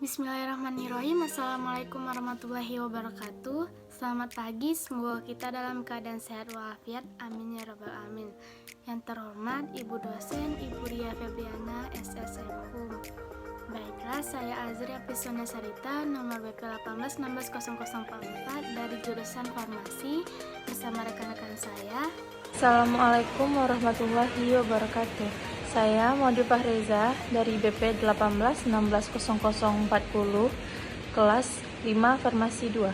Bismillahirrahmanirrahim. Assalamualaikum warahmatullahi wabarakatuh. Selamat pagi, semoga kita dalam keadaan sehat walafiat. Amin ya rabbal alamin. Yang terhormat Ibu dosen, Ibu Ria Febriana, SSM HUM. Baiklah, saya Azria Prisona Sarita, nomor BP 18160044 dari jurusan Farmasi bersama rekan-rekan saya. Assalamualaikum warahmatullahi wabarakatuh. Saya Maudi Fahreza dari BP 18160040, kelas 5 Farmasi 2.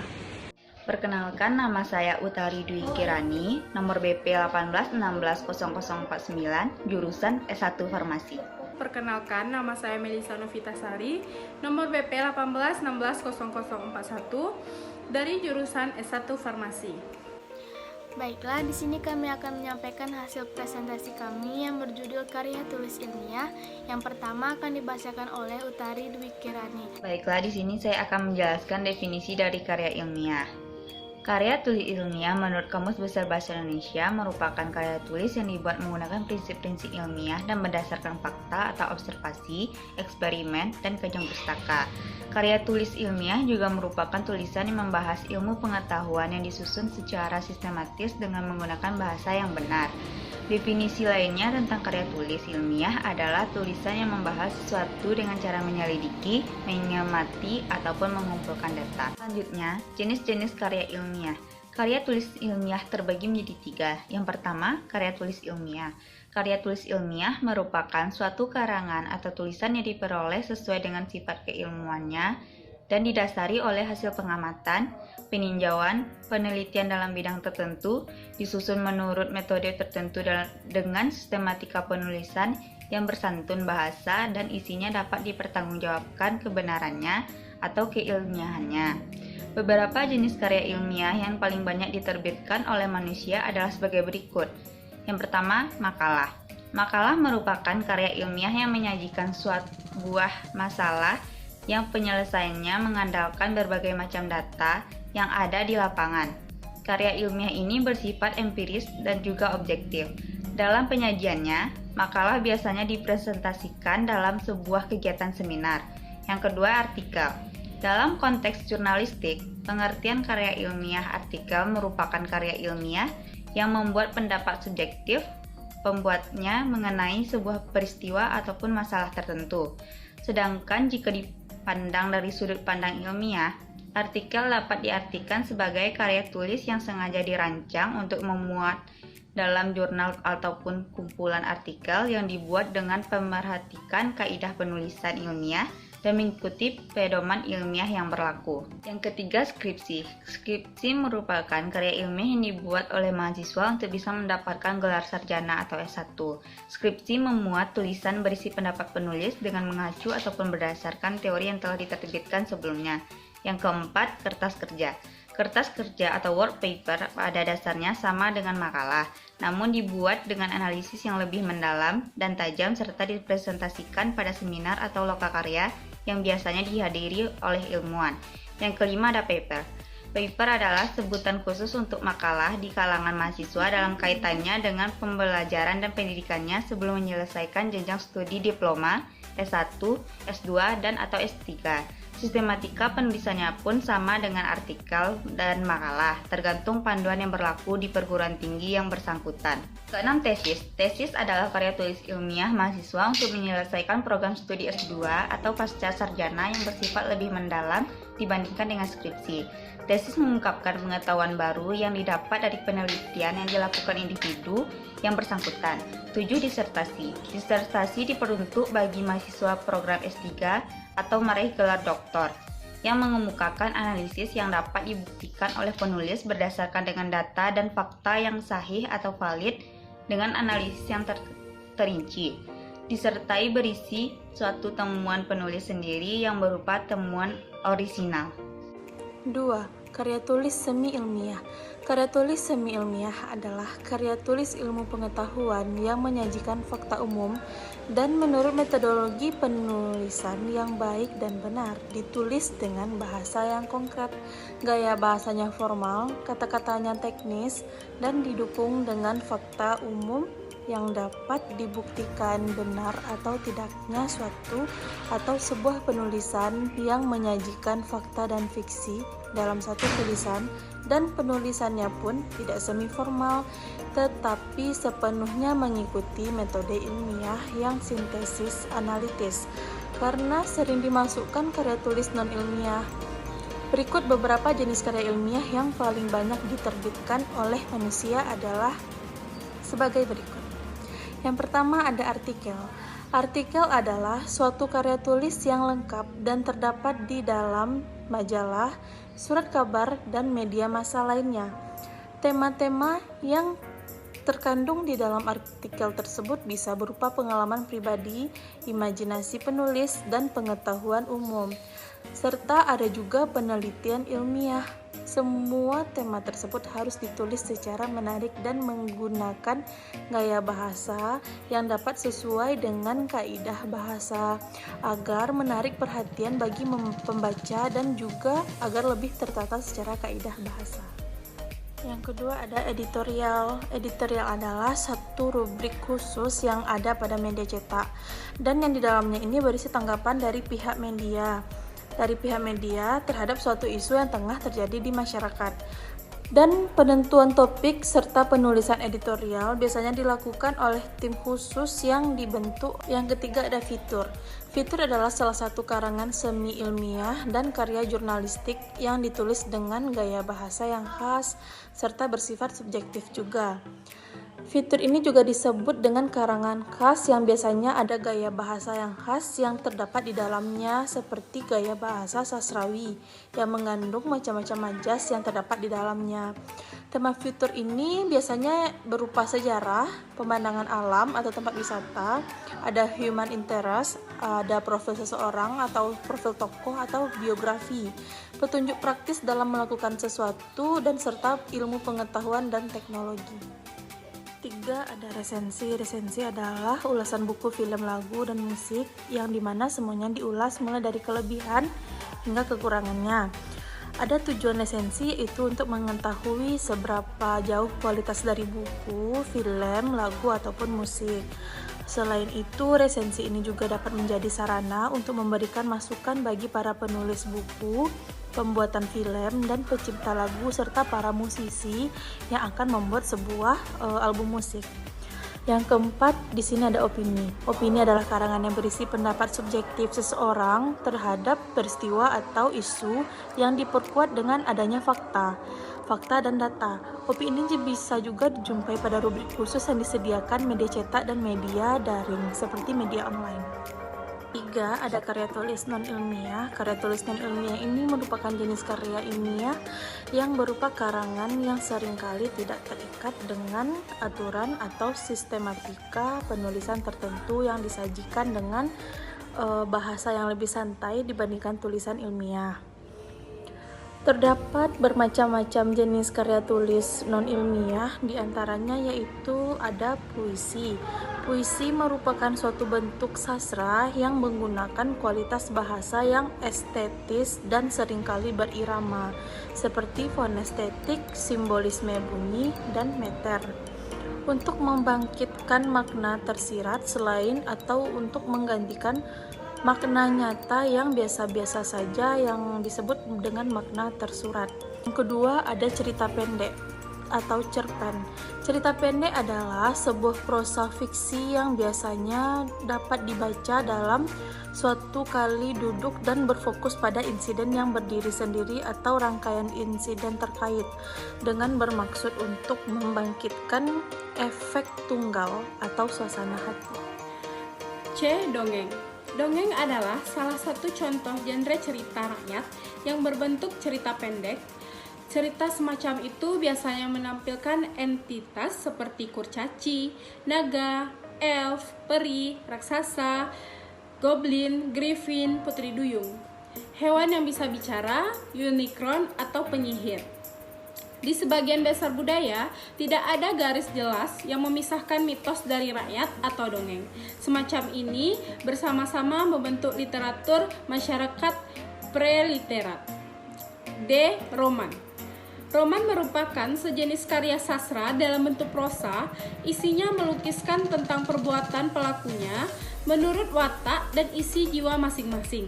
Perkenalkan, nama saya Utari Dwi Kirani, nomor BP 18160049, jurusan S1 Farmasi. Perkenalkan, nama saya Melisa Novitasari, nomor BP 18160041 dari jurusan S1 Farmasi. Baiklah, di sini kami akan menyampaikan hasil presentasi kami yang berjudul Karya Tulis Ilmiah. Yang pertama akan dibacakan oleh Utari Dwi Kirani. Baiklah, di sini saya akan menjelaskan definisi dari karya ilmiah. Karya tulis ilmiah menurut Kamus Besar Bahasa Indonesia merupakan karya tulis yang dibuat menggunakan prinsip-prinsip ilmiah dan berdasarkan fakta atau observasi, eksperimen, dan kajian pustaka. Karya tulis ilmiah juga merupakan tulisan yang membahas ilmu pengetahuan yang disusun secara sistematis dengan menggunakan bahasa yang benar. Definisi lainnya tentang karya tulis ilmiah adalah tulisan yang membahas sesuatu dengan cara menyelidiki, mengamati, ataupun mengumpulkan data. Selanjutnya, jenis-jenis karya ilmiah. Karya tulis ilmiah terbagi menjadi 3. Yang pertama, karya tulis ilmiah. Karya tulis ilmiah merupakan suatu karangan atau tulisan yang diperoleh sesuai dengan sifat keilmuannya dan didasari oleh hasil pengamatan, peninjauan, penelitian dalam bidang tertentu, disusun menurut metode tertentu dengan sistematika penulisan yang bersantun bahasa dan isinya dapat dipertanggungjawabkan kebenarannya atau keilmiahannya. Beberapa jenis karya ilmiah yang paling banyak diterbitkan oleh manusia adalah sebagai berikut. Yang pertama, makalah. Makalah merupakan karya ilmiah yang menyajikan suatu buah masalah yang penyelesaiannya mengandalkan berbagai macam data yang ada di lapangan. Karya ilmiah ini bersifat empiris dan juga objektif. Dalam penyajiannya, makalah biasanya dipresentasikan dalam sebuah kegiatan seminar. Yang kedua, artikel. Dalam konteks jurnalistik, pengertian karya ilmiah artikel merupakan karya ilmiah yang membuat pendapat subjektif pembuatnya mengenai sebuah peristiwa ataupun masalah tertentu. Sedangkan jika dipandang dari sudut pandang ilmiah, artikel dapat diartikan sebagai karya tulis yang sengaja dirancang untuk memuat dalam jurnal ataupun kumpulan artikel yang dibuat dengan pemerhatikan kaidah penulisan ilmiah dan mengikuti pedoman ilmiah yang berlaku. Yang ketiga, skripsi. Skripsi merupakan karya ilmiah yang dibuat oleh mahasiswa untuk bisa mendapatkan gelar sarjana atau S1. Skripsi memuat tulisan berisi pendapat penulis dengan mengacu ataupun berdasarkan teori yang telah diterbitkan sebelumnya. Yang keempat, kertas kerja. Kertas kerja atau work paper pada dasarnya sama dengan makalah, namun dibuat dengan analisis yang lebih mendalam dan tajam serta dipresentasikan pada seminar atau lokakarya yang biasanya dihadiri oleh ilmuwan. Yang kelima, ada paper. Paper adalah sebutan khusus untuk makalah di kalangan mahasiswa dalam kaitannya dengan pembelajaran dan pendidikannya sebelum menyelesaikan jenjang studi diploma, S1, S2, dan atau S3. Sistematika penulisannya pun sama dengan artikel dan makalah, tergantung panduan yang berlaku di perguruan tinggi yang bersangkutan. Keenam, tesis. Tesis adalah karya tulis ilmiah mahasiswa untuk menyelesaikan program studi S2 atau pasca sarjana yang bersifat lebih mendalam dibandingkan dengan skripsi. Tesis mengungkapkan pengetahuan baru yang didapat dari penelitian yang dilakukan individu yang bersangkutan. 7. Disertasi. Disertasi diperuntuk bagi mahasiswa program S3 atau meraih gelar doktor yang mengemukakan analisis yang dapat dibuktikan oleh penulis berdasarkan dengan data dan fakta yang sahih atau valid dengan analisis yang terinci, disertai berisi suatu temuan penulis sendiri yang berupa temuan orisinal. 2. Karya tulis semi ilmiah. Karya tulis semi ilmiah adalah karya tulis ilmu pengetahuan yang menyajikan fakta umum dan menurut metodologi penulisan yang baik dan benar, ditulis dengan bahasa yang konkret, gaya bahasanya formal, kata-katanya teknis, dan didukung dengan fakta umum yang dapat dibuktikan benar atau tidaknya suatu atau sebuah penulisan yang menyajikan fakta dan fiksi dalam satu tulisan, dan penulisannya pun tidak semi formal tetapi sepenuhnya mengikuti metode ilmiah yang sintesis analitis, karena sering dimasukkan karya tulis non-ilmiah. Berikut beberapa jenis karya ilmiah yang paling banyak diterbitkan oleh manusia adalah sebagai berikut. Yang pertama ada artikel. Artikel adalah suatu karya tulis yang lengkap dan terdapat di dalam majalah, surat kabar, dan media massa lainnya. Tema-tema yang terkandung di dalam artikel tersebut bisa berupa pengalaman pribadi, imajinasi penulis, dan pengetahuan umum, serta ada juga penelitian ilmiah. Semua tema tersebut harus ditulis secara menarik dan menggunakan gaya bahasa yang dapat sesuai dengan kaidah bahasa, agar menarik perhatian bagi pembaca dan juga agar lebih tertata secara kaidah bahasa. Yang kedua ada editorial. Editorial adalah satu rubrik khusus yang ada pada media cetak dan yang di dalamnya ini berisi tanggapan dari pihak media terhadap suatu isu yang tengah terjadi di masyarakat. Dan penentuan topik serta penulisan editorial biasanya dilakukan oleh tim khusus yang dibentuk. Yang ketiga ada fitur. Fitur adalah salah satu karangan semi ilmiah dan karya jurnalistik yang ditulis dengan gaya bahasa yang khas serta bersifat subjektif juga. Fitur ini juga disebut dengan karangan khas yang biasanya ada gaya bahasa yang khas yang terdapat di dalamnya, seperti gaya bahasa sastrawi yang mengandung macam-macam majas yang terdapat di dalamnya. Tema fitur ini biasanya berupa sejarah, pemandangan alam atau tempat wisata, ada human interest, ada profil seseorang atau profil tokoh atau biografi, petunjuk praktis dalam melakukan sesuatu, dan serta ilmu pengetahuan dan teknologi. 3 ada resensi. Resensi adalah ulasan buku, film, lagu, dan musik yang dimana semuanya diulas mulai dari kelebihan hingga kekurangannya. Ada tujuan resensi yaitu untuk mengetahui seberapa jauh kualitas dari buku, film, lagu, ataupun musik. Selain itu, resensi ini juga dapat menjadi sarana untuk memberikan masukan bagi para penulis buku, pembuatan film, dan pencipta lagu, serta para musisi yang akan membuat sebuah album musik. Yang keempat, di sini ada opini. Opini adalah karangan yang berisi pendapat subjektif seseorang terhadap peristiwa atau isu yang diperkuat dengan adanya fakta dan data. Opini ini bisa juga dijumpai pada rubrik khusus yang disediakan media cetak dan media daring seperti media online. 3 ada karya tulis non-ilmiah. Karya tulis non-ilmiah ini merupakan jenis karya ilmiah yang berupa karangan yang seringkali tidak terikat dengan aturan atau sistematika penulisan tertentu yang disajikan dengan bahasa yang lebih santai dibandingkan tulisan ilmiah. Terdapat bermacam-macam jenis karya tulis non-ilmiah, diantaranya yaitu ada puisi. Puisi merupakan suatu bentuk sastra yang menggunakan kualitas bahasa yang estetis dan seringkali berirama, seperti fonestetik, simbolisme bunyi, dan meter. Untuk membangkitkan makna tersirat selain atau untuk menggantikan makna nyata yang biasa-biasa saja yang disebut dengan makna tersurat. Yang kedua ada cerita pendek atau cerpen. Cerita pendek adalah sebuah prosa fiksi yang biasanya dapat dibaca dalam suatu kali duduk dan berfokus pada insiden yang berdiri sendiri atau rangkaian insiden terkait dengan bermaksud untuk membangkitkan efek tunggal atau suasana hati. C. Dongeng. Dongeng adalah salah satu contoh genre cerita rakyat yang berbentuk cerita pendek. Cerita semacam itu biasanya menampilkan entitas seperti kurcaci, naga, elf, peri, raksasa, goblin, griffin, putri duyung, hewan yang bisa bicara, unicorn, atau penyihir. Di sebagian besar budaya, tidak ada garis jelas yang memisahkan mitos dari rakyat atau dongeng. Semacam ini bersama-sama membentuk literatur masyarakat preliterat. D. Roman. Roman merupakan sejenis karya sastra dalam bentuk prosa, isinya melukiskan tentang perbuatan pelakunya menurut watak dan isi jiwa masing-masing.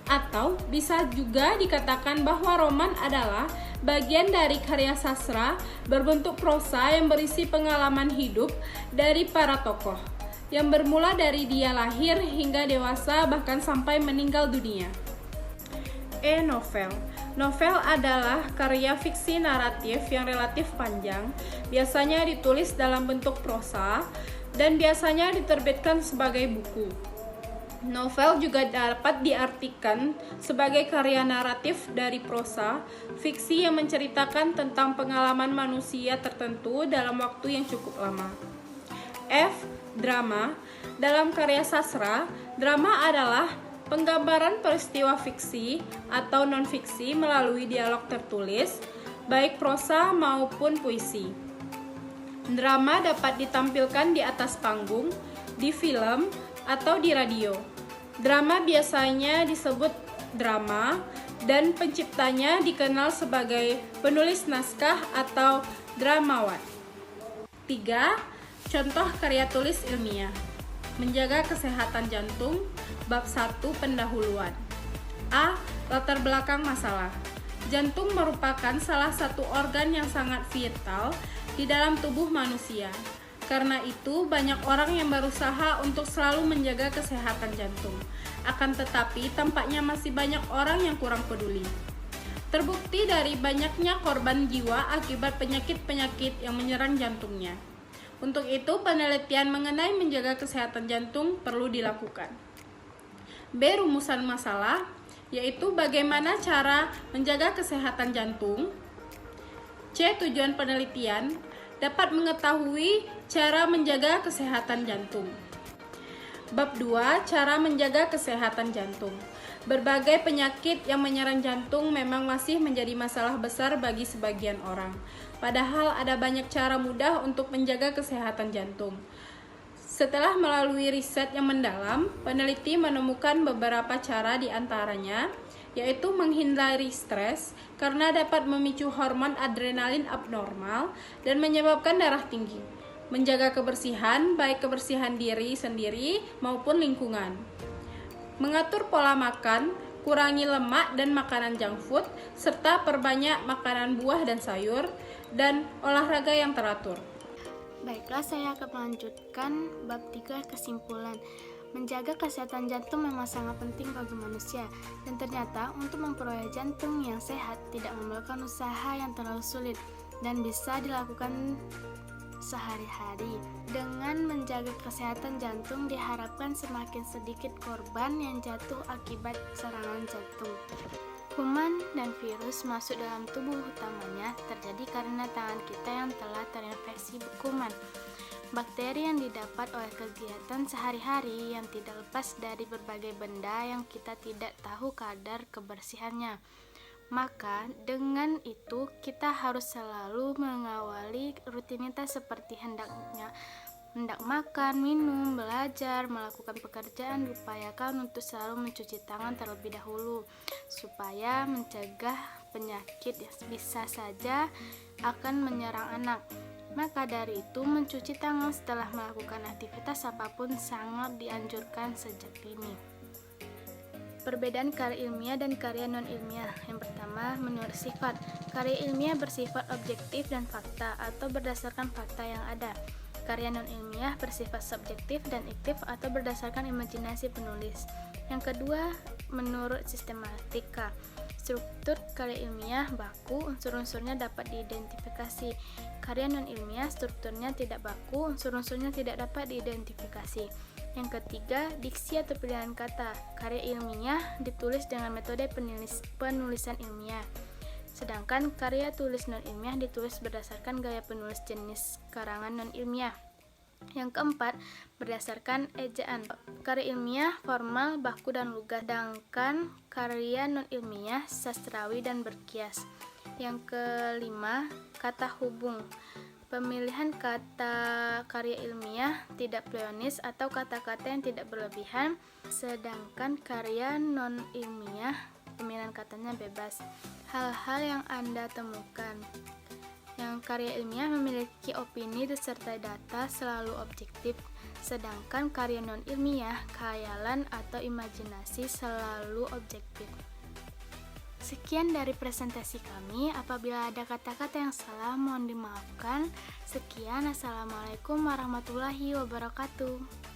Atau bisa juga dikatakan bahwa roman adalah bagian dari karya sastra berbentuk prosa yang berisi pengalaman hidup dari para tokoh, yang bermula dari dia lahir hingga dewasa bahkan sampai meninggal dunia. Novel. Novel adalah karya fiksi naratif yang relatif panjang, biasanya ditulis dalam bentuk prosa, dan biasanya diterbitkan sebagai buku. Novel juga dapat diartikan sebagai karya naratif dari prosa, fiksi yang menceritakan tentang pengalaman manusia tertentu dalam waktu yang cukup lama. Drama. Dalam karya sastra, drama adalah penggambaran peristiwa fiksi atau non-fiksi melalui dialog tertulis, baik prosa maupun puisi. Drama dapat ditampilkan di atas panggung, di film, atau di radio. Drama biasanya disebut drama, dan penciptanya dikenal sebagai penulis naskah atau dramawan. 3. Contoh karya tulis ilmiah. Menjaga kesehatan jantung, bab 1 pendahuluan. A. Latar belakang masalah. Jantung merupakan salah satu organ yang sangat vital di dalam tubuh manusia. Karena itu, banyak orang yang berusaha untuk selalu menjaga kesehatan jantung. Akan tetapi, tampaknya masih banyak orang yang kurang peduli. Terbukti dari banyaknya korban jiwa akibat penyakit-penyakit yang menyerang jantungnya. Untuk itu, penelitian mengenai menjaga kesehatan jantung perlu dilakukan. B. Rumusan masalah, yaitu bagaimana cara menjaga kesehatan jantung. C. Tujuan penelitian, dapat mengetahui cara menjaga kesehatan jantung. Bab 2. Cara menjaga kesehatan jantung. Berbagai penyakit yang menyerang jantung memang masih menjadi masalah besar bagi sebagian orang. Padahal ada banyak cara mudah untuk menjaga kesehatan jantung. Setelah melalui riset yang mendalam, peneliti menemukan beberapa cara di antaranya, yaitu menghindari stres karena dapat memicu hormon adrenalin abnormal dan menyebabkan darah tinggi. Menjaga kebersihan, baik kebersihan diri sendiri maupun lingkungan. Mengatur pola makan, kurangi lemak dan makanan junk food, serta perbanyak makanan buah dan sayur, dan olahraga yang teratur. Baiklah, saya akan melanjutkan bab 3 kesimpulan. Menjaga kesehatan jantung memang sangat penting bagi manusia, dan ternyata untuk memperoleh jantung yang sehat tidak memerlukan usaha yang terlalu sulit dan bisa dilakukan sehari-hari. Dengan menjaga kesehatan jantung diharapkan semakin sedikit korban yang jatuh akibat serangan jantung. Kuman dan virus masuk dalam tubuh utamanya terjadi karena tangan kita yang telah terinfeksi kuman. Bakteri yang didapat oleh kegiatan sehari-hari yang tidak lepas dari berbagai benda yang kita tidak tahu kadar kebersihannya. Maka dengan itu kita harus selalu mengawali rutinitas seperti hendak makan, minum, belajar, melakukan pekerjaan diupayakan untuk selalu mencuci tangan terlebih dahulu supaya mencegah penyakit yang bisa saja akan menyerang anak. Maka dari itu mencuci tangan setelah melakukan aktivitas apapun sangat dianjurkan sejak dini. Perbedaan karya ilmiah dan karya non-ilmiah. Yang pertama, menurut sifat. Karya ilmiah bersifat objektif dan fakta atau berdasarkan fakta yang ada. Karya non-ilmiah bersifat subjektif dan aktif atau berdasarkan imajinasi penulis. Yang kedua, menurut sistematika. Struktur karya ilmiah baku, unsur-unsurnya dapat diidentifikasi. Karya non-ilmiah strukturnya tidak baku, unsur-unsurnya tidak dapat diidentifikasi. Yang ketiga, diksi atau pilihan kata. Karya ilmiah ditulis dengan metode penulisan ilmiah. Sedangkan karya tulis non-ilmiah ditulis berdasarkan gaya penulis jenis karangan non-ilmiah. Yang keempat, berdasarkan ejaan. Karya ilmiah formal, baku, dan lugas. Sedangkan karya non-ilmiah sastrawi dan berkias. Yang kelima, kata hubung. Pemilihan kata karya ilmiah tidak pleonis atau kata-kata yang tidak berlebihan. Sedangkan karya non-ilmiah pemilihan kata pendapatannya bebas. Hal-hal yang Anda temukan. Yang karya ilmiah memiliki opini serta data selalu objektif, sedangkan karya non-ilmiah, khayalan atau imajinasi selalu objektif. Sekian dari presentasi kami. Apabila ada kata-kata yang salah, mohon dimaafkan. Sekian, Assalamualaikum warahmatullahi wabarakatuh.